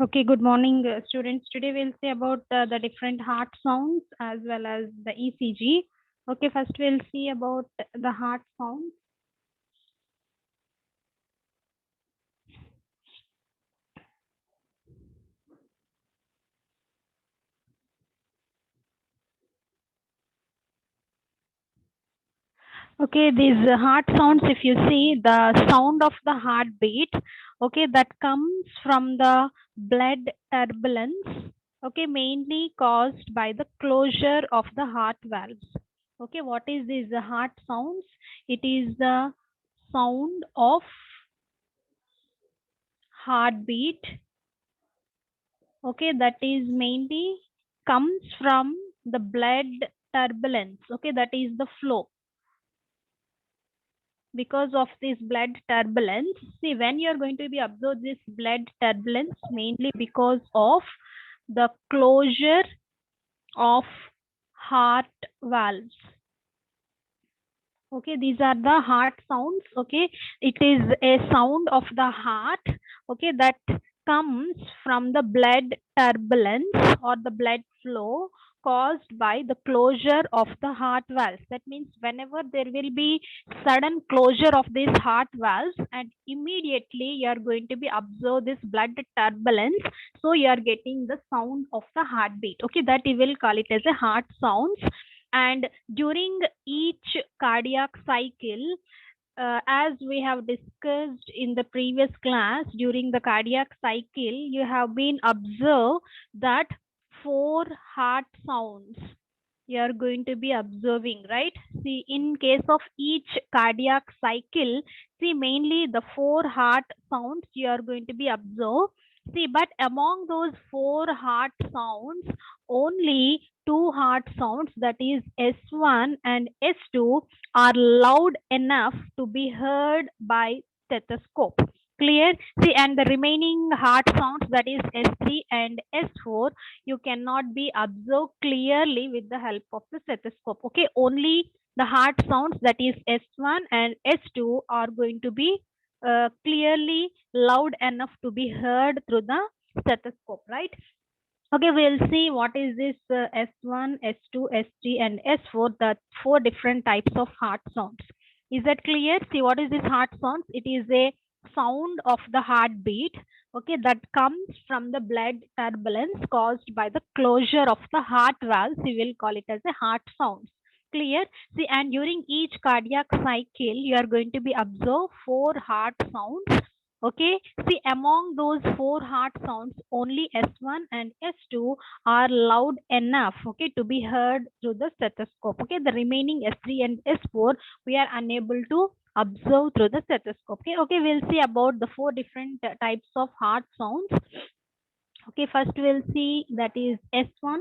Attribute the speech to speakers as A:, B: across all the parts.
A: Okay, good morning, students. Today we'll see about the different heart sounds as well as the ECG. Okay, first we'll see about the heart sounds. Okay, these heart sounds, if you see the sound of the heartbeat, okay, that comes from the blood turbulence, okay, mainly caused by the closure of the heart valves. Okay, what is this heart sounds? It is the sound of heartbeat, okay, that is mainly comes from the blood turbulence, okay, that is the flow. Because of this blood turbulence, see, when you are going to be observe this blood turbulence, mainly because of the closure of heart valves. Okay, these are the heart sounds. Okay, it is a sound of the heart, okay, that comes from the blood turbulence or the blood flow caused by the closure of the heart valves. That means whenever there will be sudden closure of these heart valves, and immediately you are going to be observe this blood turbulence, so you are getting the sound of the heartbeat. Okay, that we will call it as a heart sounds. And during each cardiac cycle, as we have discussed in the previous class, during the cardiac cycle, you have been observed that four heart sounds you are going to be observing, right? See, in case of each cardiac cycle, see, mainly the four heart sounds you are going to be observed. See, but among those four heart sounds, only two heart sounds, that is S1 and S2, are loud enough to be heard by stethoscope. Clear? See, and the remaining heart sounds, that is S3 and S4, you cannot be observed clearly with the help of the stethoscope. Okay, only the heart sounds, that is S1 and S2, are going to be clearly loud enough to be heard through the stethoscope, right? Okay, we'll see what is this S1, S2, S3, and S4, the four different types of heart sounds. Is that clear? See, what is this heart sounds? It is a sound of the heartbeat, okay, that comes from the blood turbulence caused by the closure of the heart valves. We will call it as a heart sounds. Clear? See, and during each cardiac cycle, you are going to be observe four heart sounds. Okay, see, among those four heart sounds, only S1 and S2 are loud enough, okay, to be heard through the stethoscope. Okay, the remaining S3 and S4 we are unable to observe through the stethoscope. Okay, we'll see about the four different types of heart sounds. Okay, first we'll see that is S1.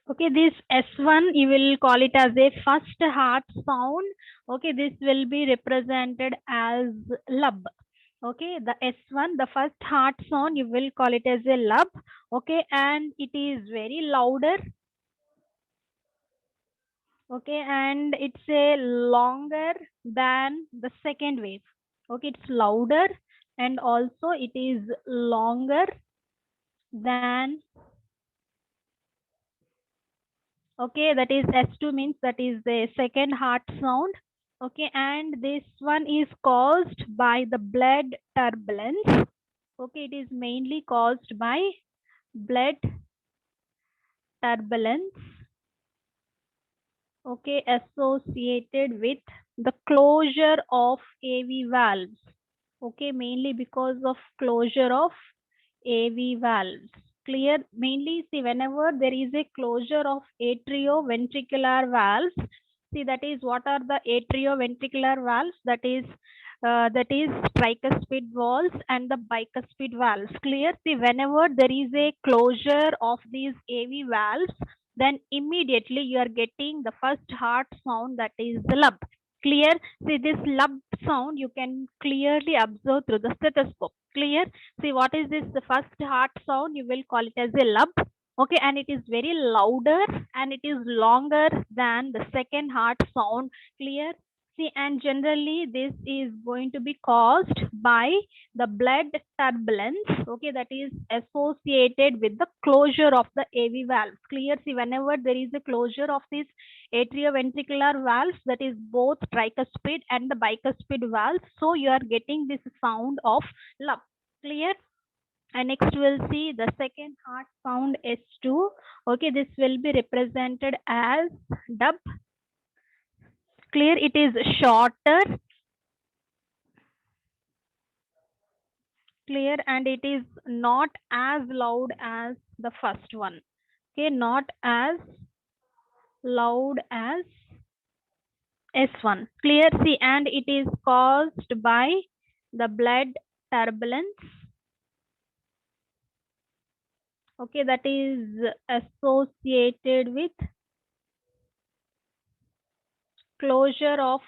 A: Okay, this S1, you will call it as a first heart sound. Okay, this will be represented as lub. Okay, the S1, the first heart sound, you will call it as a lub. Okay, and it is very louder. Okay, and it's a longer than the second wave. Okay, it's louder and also it is longer than, okay, that is S2, means that is the second heart sound. Okay, and this one is caused by the blood turbulence. Okay, it is mainly caused by blood turbulence, okay, associated with the closure of AV valves. Okay, mainly because of closure of AV valves. Clear? Mainly, see, whenever there is a closure of atrioventricular valves, see, that is, what are the atrioventricular valves? That is tricuspid valves and the bicuspid valves. Clear? See, whenever there is a closure of these AV valves, then immediately you are getting the first heart sound, that is the lub. Clear? See, this lub sound you can clearly observe through the stethoscope. Clear? See, what is this? The first heart sound, you will call it as a lub. Okay, and it is very louder and it is longer than the second heart sound. Clear? See, and generally this is going to be caused by the blood turbulence, okay, that is associated with the closure of the AV valves. Clear? See, whenever there is a closure of these atrioventricular valves, that is both tricuspid and the bicuspid valves, so you are getting this sound of lump. Clear? And next we'll see the second heart sound S2. Okay, this will be represented as dub. Clear? It is shorter. Clear? And it is not as loud as the first one. Okay, not as loud as S1. Clear? See, and it is caused by the blood turbulence. Okay, that is associated with closure of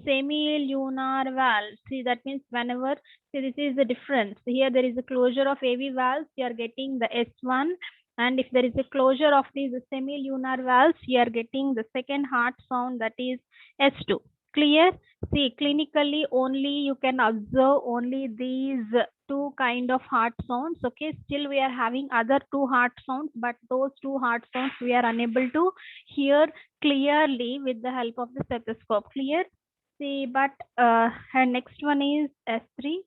A: semilunar valves. See, that means whenever, see, this is the difference. Here there is a closure of AV valves, you are getting the S1. And if there is a closure of these semilunar valves, you are getting the second heart sound, that is S2. Clear? See, clinically only you can observe only these two kind of heart sounds. Okay, still we are having other two heart sounds, but those two heart sounds we are unable to hear clearly with the help of the stethoscope. Clear? See, but and next one is S3.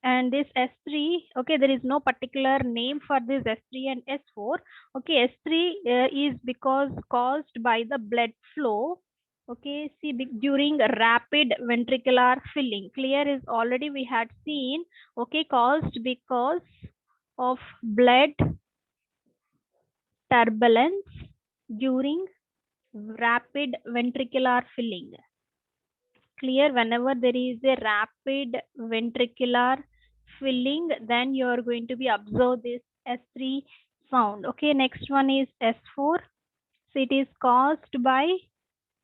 A: And this S3, okay, there is no particular name for this S3 and S4. Okay, S3 is because caused by the blood flow. Okay, see, during rapid ventricular filling. Clear? Is already we had seen, okay, caused because of blood turbulence during rapid ventricular filling. Clear? Whenever there is a rapid ventricular filling, then you are going to be observe this S3 sound. Okay, next one is S4. So it is caused by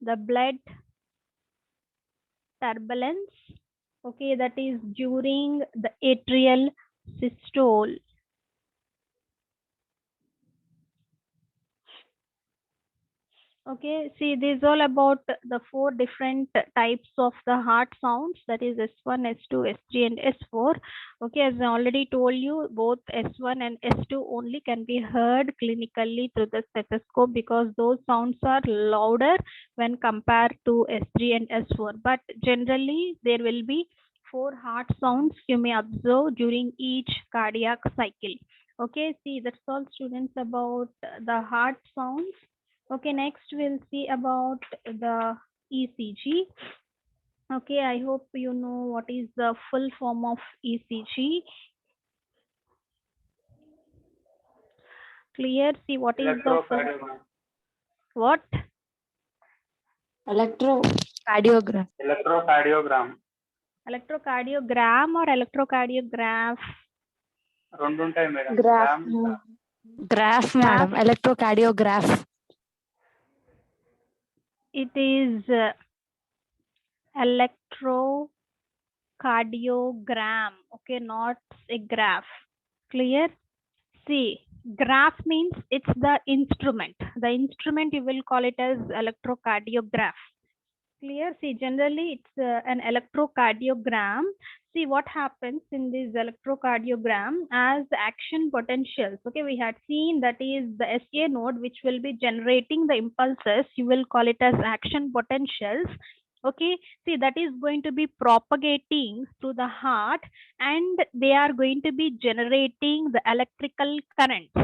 A: the blood turbulence. Okay, that is during the atrial systole. Okay, see, this is all about the four different types of the heart sounds, that is S1, S2, S3, and S4. Okay, as I already told you, both S1 and S2 only can be heard clinically through the stethoscope because those sounds are louder when compared to S3 and S4. But generally, there will be four heart sounds you may observe during each cardiac cycle. Okay, see, that's all, students, about the heart sounds. Okay, next we'll see about the ECG. Okay, I hope you know what is the full form of ECG. Clear? See, what is the full? What?
B: Electrocardiogram.
C: Electrocardiogram.
A: Electrocardiogram or electrocardiograph?
C: రెండు ఉంటాయి madam.
B: Graph, madam. Electrocardiograph.
A: It is electrocardiogram. Okay, not a graph. Clear? See, graph means it's the instrument. The instrument you will call it as electrocardiograph. Clear? See, generally it's an electrocardiogram. See what happens in this electrocardiogram as action potentials. Okay, we had seen that is the SA node which will be generating the impulses. You will call it as action potentials. Okay, see, that is going to be propagating through the heart and they are going to be generating the electrical currents.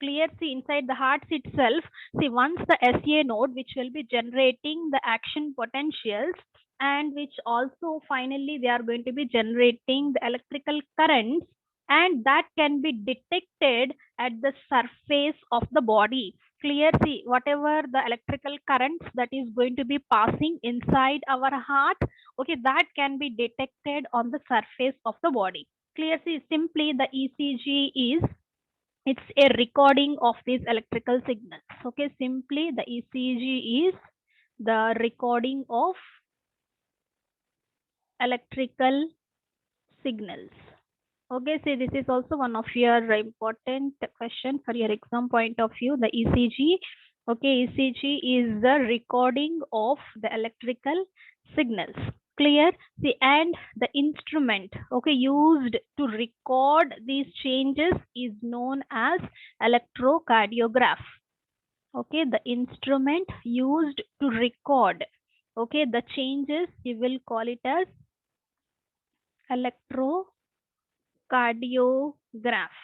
A: Clear? See, inside the heart itself, see, once the SA node which will be generating the action potentials and which also finally they are going to be generating the electrical currents, and that can be detected at the surface of the body. Clear? See, whatever the electrical currents that is going to be passing inside our heart, okay, that can be detected on the surface of the body. Clear? See, simply the ECG is, it's a recording of these electrical signals. Okay, simply the ECG is the recording of electrical signals. Okay, so this is also one of your important question for your exam point of view, the ECG. Okay, ECG is the recording of the electrical signals. Clear? See, and the instrument, okay, used to record these changes is known as electrocardiograph. Okay, the instrument used to record, okay, the changes, you will call it as electrocardiograph.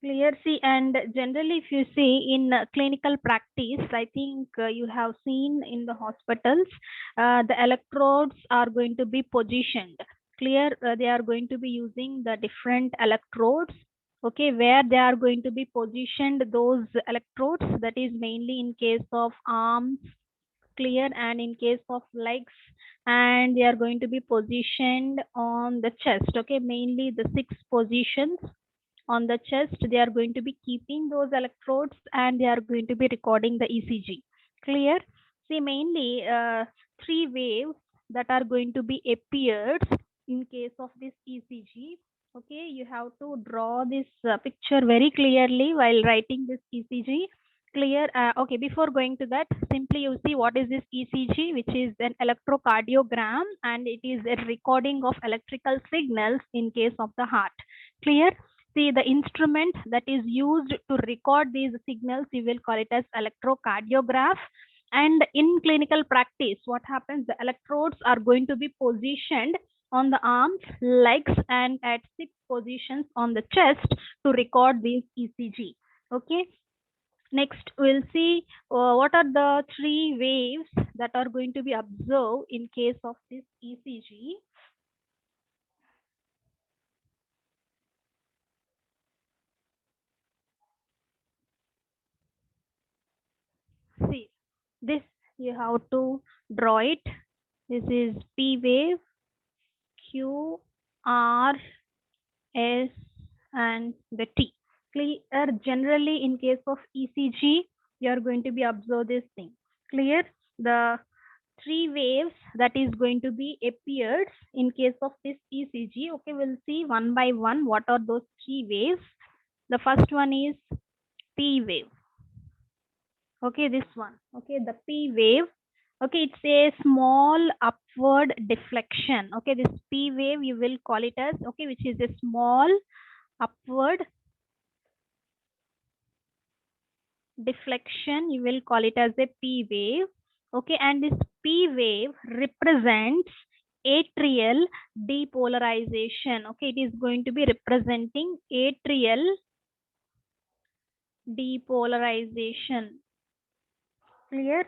A: Clear? See, and generally, if you see in clinical practice, I think you have seen in the hospitals, the electrodes are going to be positioned. Clear? They are going to be using the different electrodes. Okay, where they are going to be positioned, those electrodes, that is mainly in case of arms, clear, and in case of legs, and they are going to be positioned on the chest. Okay, mainly the 6 positions on the chest, they are going to be keeping those electrodes and they are going to be recording the ECG. Clear? See, mainly 3 waves that are going to be appeared in case of this ECG. Okay, you have to draw this picture very clearly while writing this ECG. Clear? Okay, before going to that, simply you see what is this ECG, which is an electrocardiogram, and it is a recording of electrical signals in case of the heart. Clear? See, the instrument that is used to record these signals, you will call it as electrocardiograph. And in clinical practice, what happens? The electrodes are going to be positioned on the arms, legs, and at 6 positions on the chest to record these ECG. Okay. Next, we'll see what are the 3 waves that are going to be observed in case of this ECG. See, this you have to draw it. This is P wave, Q, R, S, and the T. Clear? Generally, in case of ECG, you are going to be observe this thing. Clear? The 3 waves that is going to be appeared in case of this ECG. Okay, we'll see one by one what are those 3 waves. The first one is P wave. Okay, this one. Okay, the P wave. Okay, it's a small upward deflection. Okay, this P wave you will call it as, okay, which is a small upward deflection. You will call it as a P wave. Okay, and this P wave represents atrial depolarization. Okay, it is going to be representing atrial depolarization. Clear?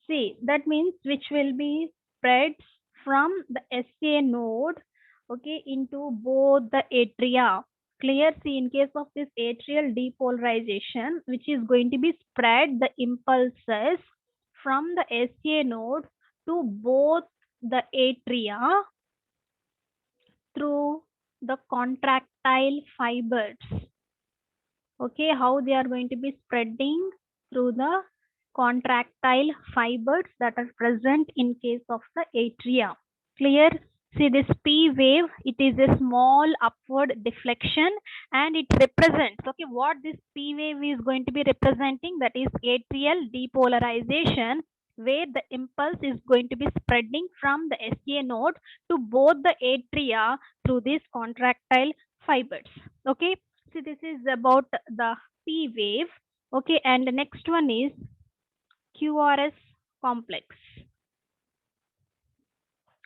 A: See, that means which will be spread from the SA node, okay, into both the atria. Clear? See, in case of this atrial depolarization, which is going to be spread the impulses from the SA node to both the atria through the contractile fibers. Okay, how they are going to be spreading through the contractile fibers that are present in case of the atria. Clear? See, this P wave, it is a small upward deflection and it represents, okay, what this P wave is going to be representing, that is atrial depolarization, where the impulse is going to be spreading from the SA node to both the atria through these contractile fibers. Okay, so this is about the P wave. Okay, and the next one is QRS complex.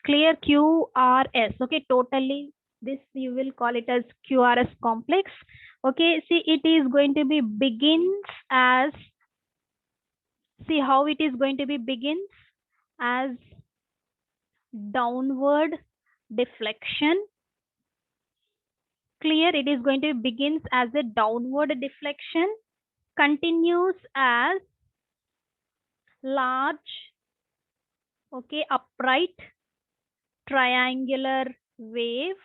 A: Clear? QRS. Okay, totally this you will call it as QRS complex. Okay, see, it is going to be begins as, see how it is going to be begins as downward deflection. Clear? It is going to begins as a downward deflection, continues as large, okay, upright triangular wave.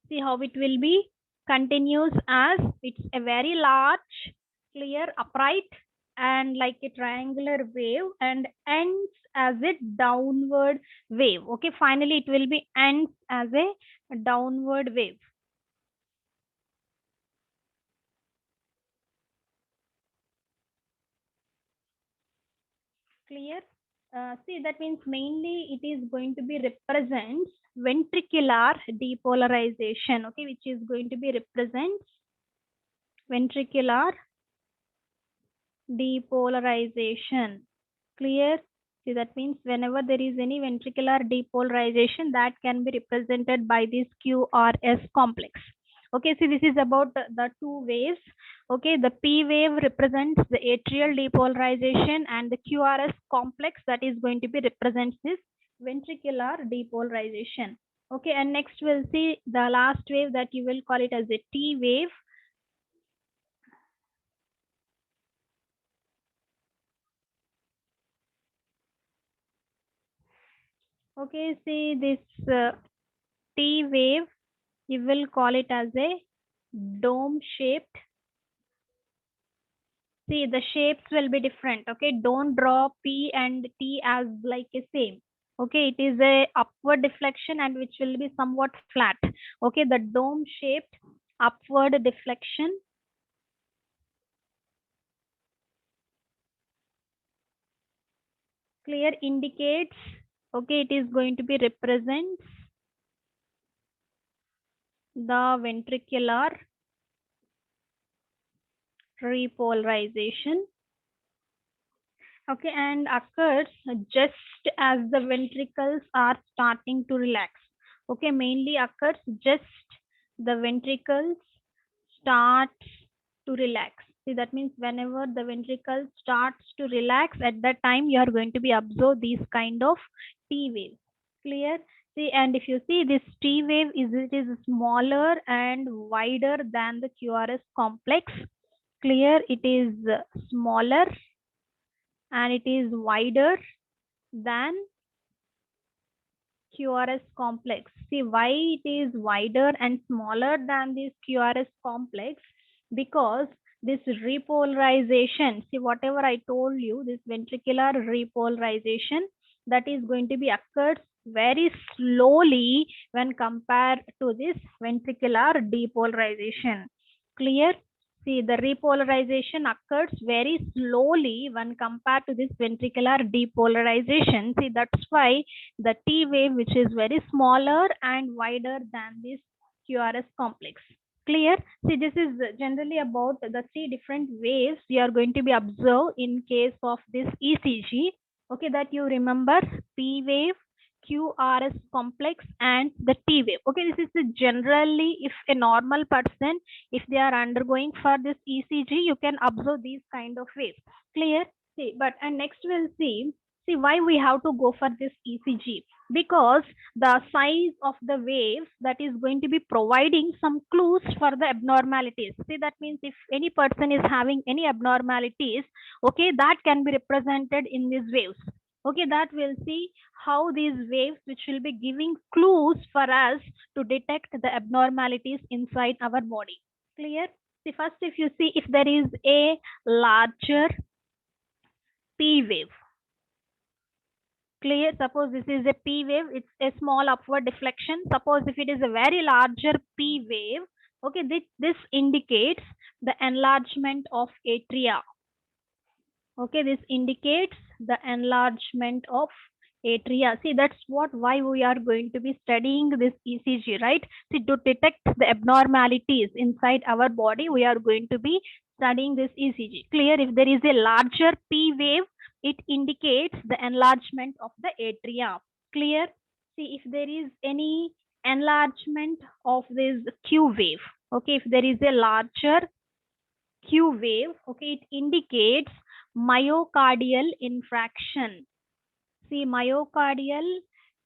A: See how it will be, continues as, it's a very large, clear, upright, and like a triangular wave, and ends as a downward wave. Okay, finally it will be ends as a downward wave. Clear? See, that means mainly it is going to be represents ventricular depolarization, okay, which is going to be represents ventricular depolarization. Clear? See, that means whenever there is any ventricular depolarization, that can be represented by this QRS complex. Okay, see, this is about the two waves. Okay, the P wave represents the atrial depolarization, and the QRS complex that is going to be represents this ventricular depolarization. Okay, and next we'll see the last wave that you will call it as a T wave. Okay, see this T wave, you will call it as a dome shaped. See, the shapes will be different. Okay, don't draw P and T as like a same. Okay, it is a upward deflection and which will be somewhat flat. Okay, the dome shaped upward deflection. Clear, indicates, okay, it is going to be represents the ventricular repolarization. Okay, and occurs just as the ventricles are starting to relax. Okay, mainly occurs just the ventricles starts to relax. See, that means whenever the ventricle starts to relax, at that time you are going to be observe these kind of T waves. Clear? See, and if you see this T wave it is smaller and wider than the QRS complex. Clear? It is smaller and it is wider than QRS complex. See why it is wider and smaller than this QRS complex? Because this repolarization, see whatever I told you, this ventricular repolarization that is going to be occurs very slowly when compared to this ventricular depolarization. Clear? See, the repolarization occurs very slowly when compared to this ventricular depolarization. See, that's why the T wave, which is very smaller and wider than this QRS complex. Clear? See, this is generally about the three different waves we are going to be observed in case of this ECG. Okay, that you remember P wave, QRS complex, and the T wave. Okay, this is generally if a normal person, if they are undergoing for this ECG, you can observe these kind of waves. Clear? See, but and next we'll see why we have to go for this ECG, because the size of the waves that is going to be providing some clues for the abnormalities. See, that means if any person is having any abnormalities, okay, that can be represented in these waves. Okay, that we'll see how these waves which will be giving clues for us to detect the abnormalities inside our body. Clear? See, first if you see if there is a larger P wave. Clear? Suppose this is a P wave, it's a small upward deflection. Suppose if it is a very larger P wave, okay, this indicates the enlargement of atria. Okay, this indicates the enlargement of atria. See, that's why we are going to be studying this ECG, right? See, to detect the abnormalities inside our body, we are going to be studying this ECG. Clear? If there is a larger P wave, it indicates the enlargement of the atria. Clear? See, if there is any enlargement of this Q wave, okay, if there is a larger Q wave, okay, it indicates myocardial infraction. See, myocardial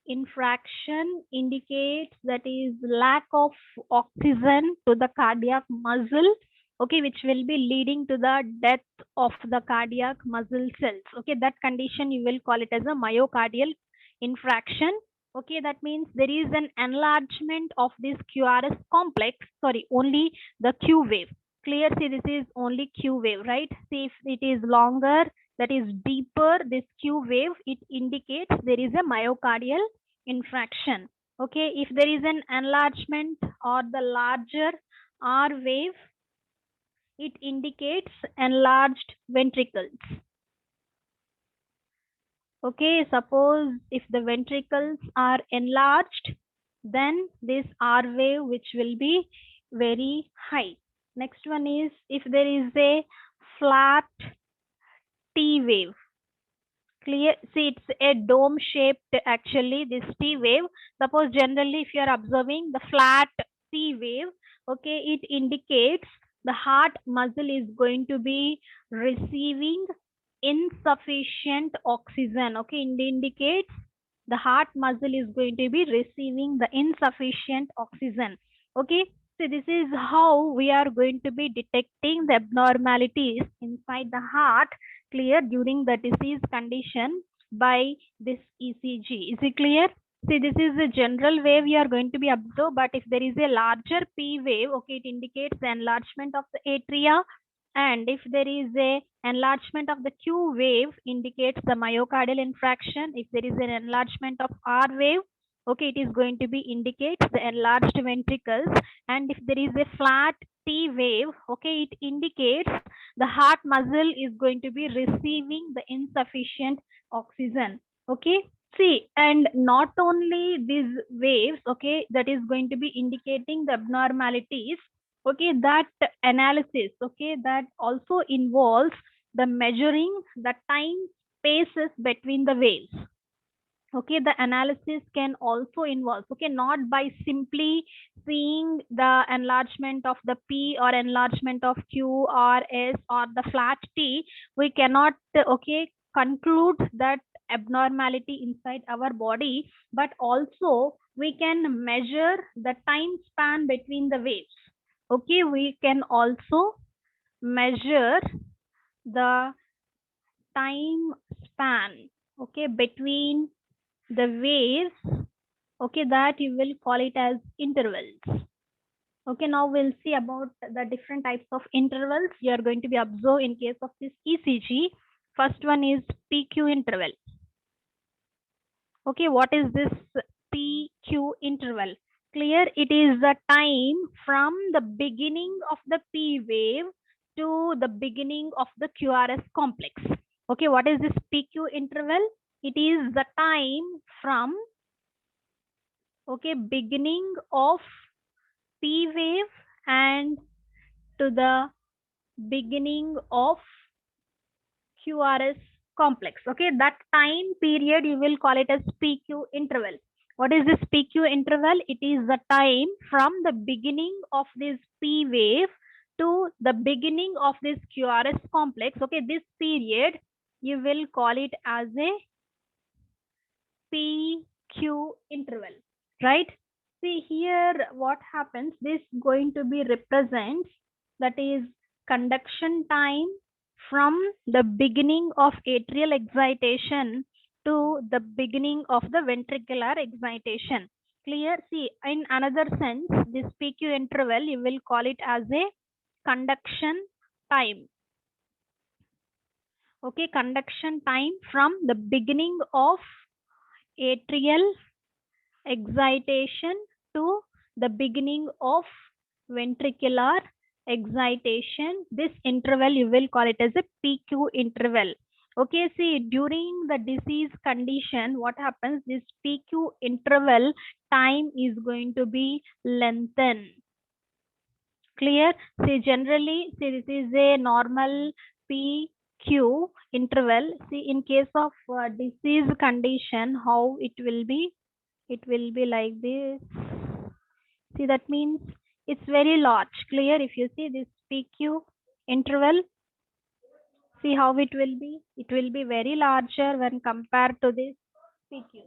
A: infraction indicates that is lack of oxygen to the cardiac muscle, okay, which will be leading to the death of the cardiac muscle cells. Okay, that condition you will call it as a myocardial infraction. Okay, that means there is an enlargement of this QRS complex, sorry, only the Q wave. Clear? See, this is only Q wave, right? See, if it is longer, that is deeper, this Q wave, it indicates there is a myocardial infraction. Okay, if there is an enlargement or the larger R wave, it indicates enlarged ventricles. Okay, suppose if the ventricles are enlarged, then this R wave which will be very high. Next one is if there is a flat T wave. Clear, see it's a dome shaped actually this T wave. Suppose generally if you are observing the flat T wave, okay, it indicates the heart muscle is going to be receiving insufficient oxygen. Okay, it indicates the heart muscle is going to be receiving the insufficient oxygen. Okay, so this is how we are going to be detecting the abnormalities inside the heart, clear, during the disease condition by this ECG. Is it clear? See, this is the general wave you are going to be observed, but if there is a larger P wave, okay, it indicates the enlargement of the atria, and if there is a enlargement of the Q wave, indicates the myocardial infarction. If there is an enlargement of R wave, okay, it is going to be indicates the enlarged ventricles, and if there is a flat T wave, okay, it indicates the heart muscle is going to be receiving the insufficient oxygen. Okay, see, and not only these waves, okay, that is going to be indicating the abnormalities, okay, that analysis, okay, that also involves the measuring the time spaces between the waves. Okay, the analysis can also involve, okay, not by simply seeing the enlargement of the P or enlargement of Q or S or the flat T, we cannot, okay, conclude that abnormality inside our body, but also we can measure the time span between the waves. Okay, we can also measure the time span, okay, between the waves, okay, that you will call it as intervals. Okay, now we'll see about the different types of intervals you are going to be observed in case of this ECG. First one is PQ interval. Okay, what is this PQ interval? Clear, it is the time from the beginning of the P wave to the beginning of the QRS complex. Okay, what is this PQ interval? It is the time from, okay, beginning of P wave and to the beginning of QRS complex. Okay, that time period you will call it as PQ interval. What is this PQ interval? It is the time from the beginning of this P wave to the beginning of this QRS complex. Okay, this period you will call it as a PQ interval, right? See here what happens, this going to be represents, that is conduction time from the beginning of atrial excitation to the beginning of the ventricular excitation. Clear? See, in another sense, this PQ interval, you will call it as a conduction time. Okay, conduction time from the beginning of atrial excitation to the beginning of ventricular excitation. This interval you will call it as a PQ interval. Okay, see, during the disease condition, what happens, this PQ interval time is going to be lengthened. Clear? See, generally, see, this is a normal PQ interval. See, in case of disease condition, how it will be? It will be like this. See, that means it's very large. Clear? If you see this PQ interval, see how it will be? It will be very larger when compared to this PQ.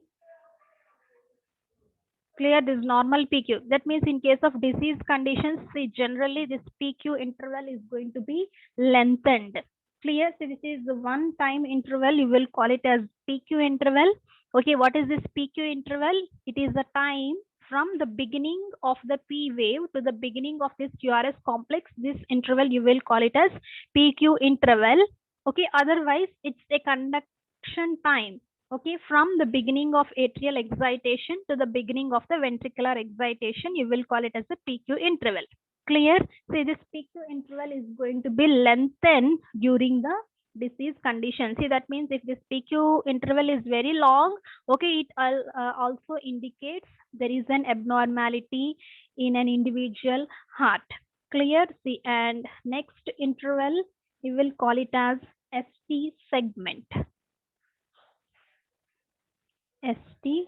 A: Clear? This normal PQ. That means in case of disease conditions, see, generally this PQ interval is going to be lengthened. Clear? So this is the one time interval. You will call it as PQ interval. Okay, what is this PQ interval? It is the time from the beginning of the P wave to the beginning of this QRS complex. This interval you will call it as PQ interval. Okay, otherwise it's a conduction time. Okay, from the beginning of atrial excitation to the beginning of the ventricular excitation, you will call it as a PQ interval. Clear? So this PQ interval is going to be lengthened during the disease condition. See, that means if this PQ interval is very long, okay, it also indicates there is an abnormality in an individual heart. Clear? See, and next interval, we will call it as ST segment. ST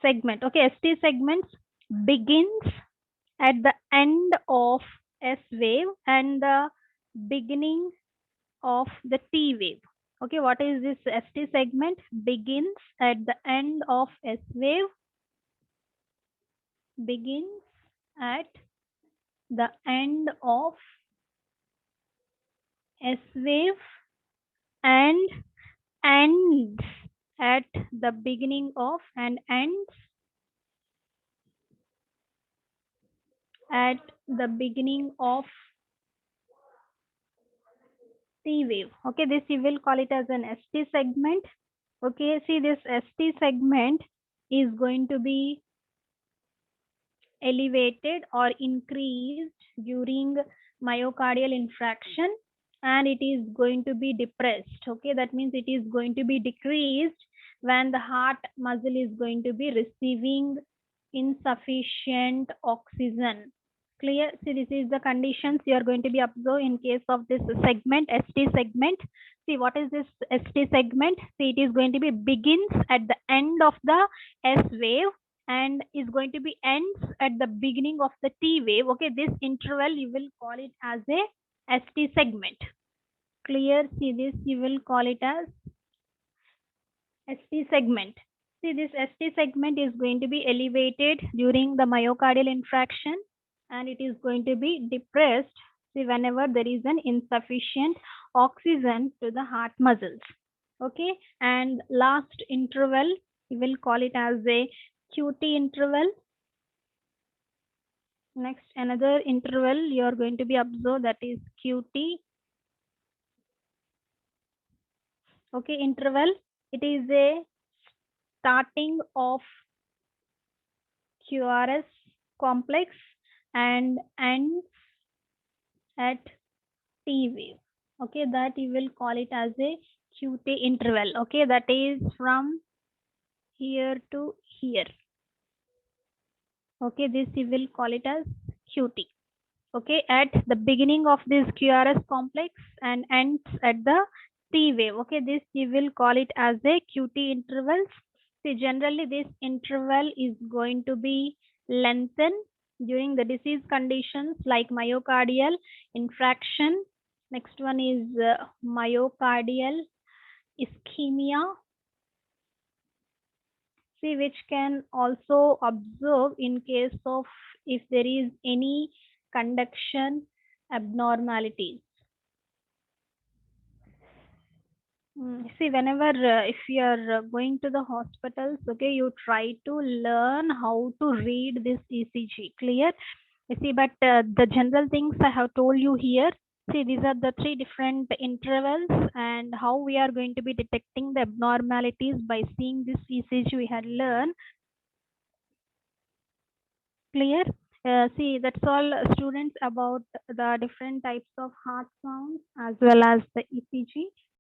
A: segment. Okay, ST segment begins at the end of S wave and the beginning of the T wave. Okay, what is this ST segment? Begins at the end of S wave, begins at the end of S wave and ends at the beginning of and ends at the beginning of T wave. Okay, this you will call it as an ST segment. Okay, see, this ST segment is going to be elevated or increased during myocardial infarction, and it is going to be depressed. Okay, that means it is going to be decreased when the heart muscle is going to be receiving insufficient oxygen. Clear? See, this is the conditions you are going to be observed in case of this segment, ST segment. See, what is this ST segment? See, it is going to be begins at the end of the S wave and is going to be ends at the beginning of the T wave. Okay, this interval you will call it as a ST segment. Clear? See, this you will call it as ST segment. See, this ST segment is going to be elevated during the myocardial infarction and it is going to be depressed, see, whenever there is an insufficient oxygen to the heart muscles. Okay, and last interval, we will call it as a QT interval. Next, another interval you are going to be observed, that is QT. Okay, interval, it is a starting of QRS complex and ends at T wave. Okay, that you will call it as a QT interval. Okay, that is from here to here. Okay, this you will call it as QT. Okay, at the beginning of this QRS complex and ends at the T wave. Okay, this you will call it as a QT intervals. See, generally this interval is going to be lengthened during the disease conditions like myocardial infarction. Next one is myocardial ischemia. See, which can also observe in case of if there is any conduction abnormalities. See, whenever if you are going to the hospitals, okay, you try to learn how to read this ECG. Clear? You see, but the general things I have told you here. See, these are the three different intervals and how we are going to be detecting the abnormalities by seeing this ECG we had learned. Clear? See, that's all students about the different types of heart sounds as well as the ECG.